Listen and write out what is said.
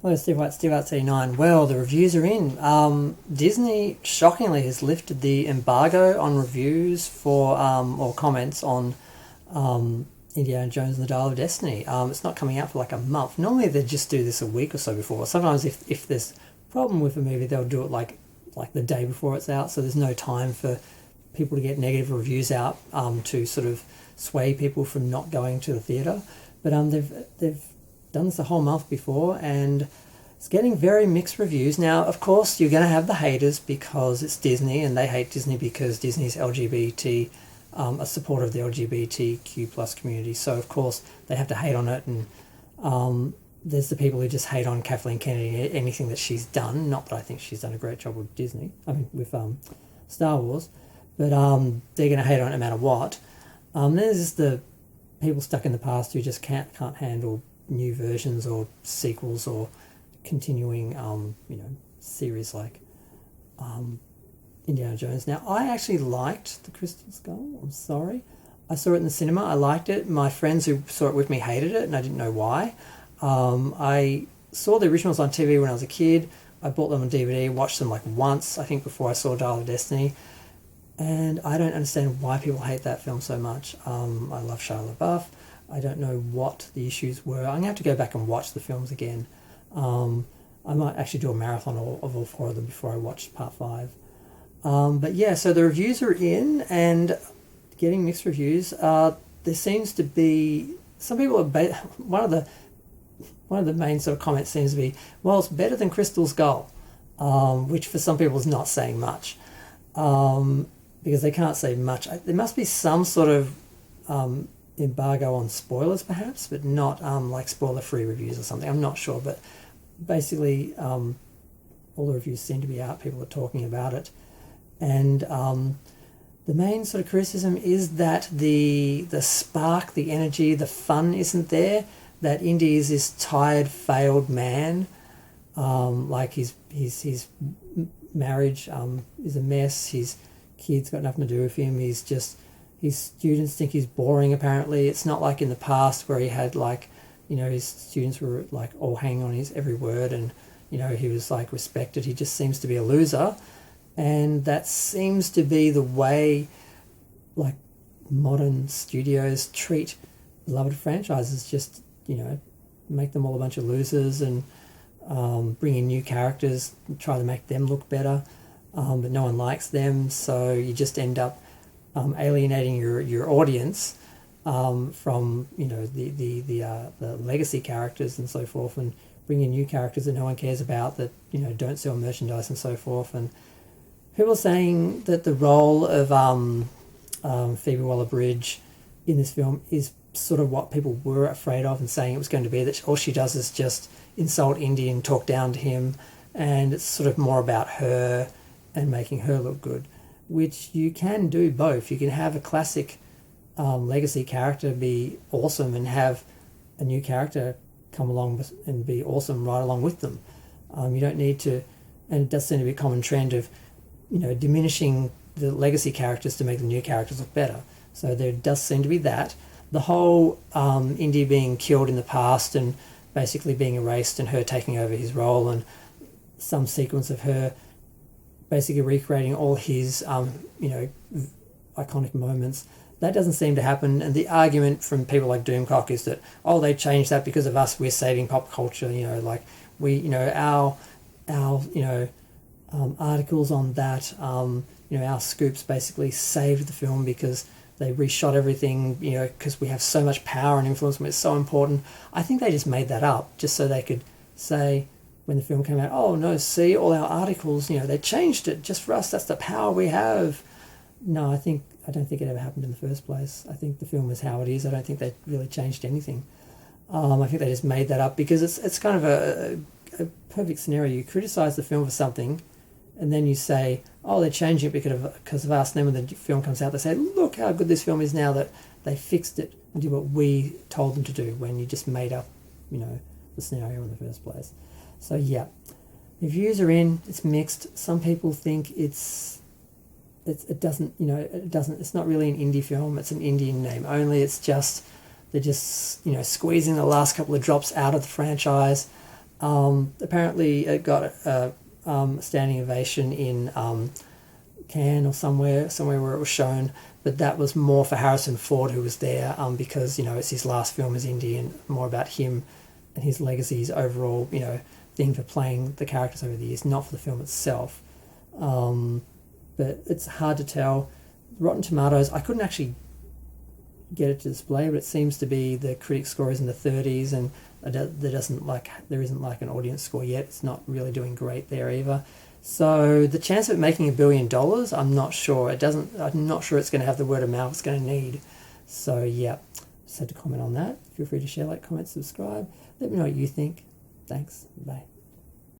Hello, Steve White, Steve Arts 89. Well, the reviews are in. Disney, shockingly, has lifted the embargo on reviews for, or comments on Indiana Jones and the Dial of Destiny. It's not coming out for like a month. Normally they just do this a week or so before. Sometimes if there's a problem with a movie, they'll do it like the day before it's out, so there's no time for people to get negative reviews out to sort of sway people from not going to the theatre. But they've done this a whole month before, and it's getting very mixed reviews. Now, of course, you're going to have the haters because it's Disney, and they hate Disney because Disney's LGBT, a supporter of the LGBTQ plus community. So, of course, they have to hate on it. And there's the people who just hate on Kathleen Kennedy, anything that she's done. Not that I think she's done a great job with Disney, with Star Wars, but they're going to hate on it no matter what. There's just the people stuck in the past who just can't handle new versions or sequels or continuing series like Indiana Jones. Now, I actually liked The Crystal Skull. I'm sorry, I saw it in the cinema. I liked it. My friends who saw it with me hated it, and I didn't know why. I saw the originals on TV when I was a kid. I bought them on DVD, watched them like once, I think, before I saw Dial of Destiny, and I don't understand why people hate that film so much. I love Shia LaBeouf. I don't know what the issues were. I'm going to have to go back and watch the films again. I might actually do a marathon of all four of them before I watch part 5. But yeah, so the reviews are in and getting mixed reviews. There seems to be some people are one of the main sort of comments seems to be, well, it's better than Crystal Skull, which for some people is not saying much, because they can't say much. There must be some sort of embargo on spoilers perhaps, but not like spoiler-free reviews or something. I'm not sure, but basically all the reviews seem to be out. People are talking about it, and the main sort of criticism is that the spark, the energy, the fun isn't there. That Indy is this tired, failed man. Like his marriage is a mess. His kids got nothing to do with him. His students think he's boring, apparently. It's not like in the past where he had his students were like all hanging on his every word, and he was like respected. He just seems to be a loser, and that seems to be the way like modern studios treat beloved franchises. Just make them all a bunch of losers and bring in new characters, try to make them look better, but no one likes them, so you just end up alienating your audience from the legacy characters and so forth, and bringing new characters that no one cares about, that don't sell merchandise and so forth. And people are saying that the role of Phoebe Waller-Bridge in this film is sort of what people were afraid of, and saying it was going to be that all she does is just insult Indy and talk down to him, and it's sort of more about her and making her look good, which you can do both. You can have a classic legacy character be awesome and have a new character come along and be awesome right along with them. You don't need to, and it does seem to be a common trend of diminishing the legacy characters to make the new characters look better. So there does seem to be that. The whole Indy being killed in the past and basically being erased, and her taking over his role, and some sequence of her basically recreating all his iconic moments, that doesn't seem to happen. And the argument from people like Doomcock is that, they changed that because of us, we're saving pop culture, our articles on that, our scoops basically saved the film because they reshot everything, because we have so much power and influence and it's so important. I think they just made that up just so they could say, when the film came out, oh no, see, all our articles, they changed it just for us, that's the power we have. No, I don't think it ever happened in the first place. I think the film is how it is. I don't think they really changed anything. I think they just made that up because it's kind of a perfect scenario. You criticize the film for something, and then you say, they're changing it because of us. And then when the film comes out, they say, look how good this film is now that they fixed it and did what we told them to do, when you just made up, the scenario in the first place. So yeah, reviews are in. It's mixed. Some people think it's not really an indie film. It's an Indian name only. It's just they're just squeezing the last couple of drops out of the franchise. Apparently, it got a standing ovation in Cannes or somewhere where it was shown. But that was more for Harrison Ford, who was there, because it's his last film as Indy, and more about him and his legacy, his overall thing for playing the characters over the years, not for the film itself. But it's hard to tell. Rotten Tomatoes, I couldn't actually get it to display, but it seems to be the critic score is in the 30s, and there isn't like an audience score yet. It's not really doing great there either. So the chance of it making $1 billion, I'm not sure. I'm not sure it's going to have the word of mouth it's going to need. So yeah, just had to comment on that. Feel free to share, like, comment, subscribe. Let me know what you think. Thanks. Bye.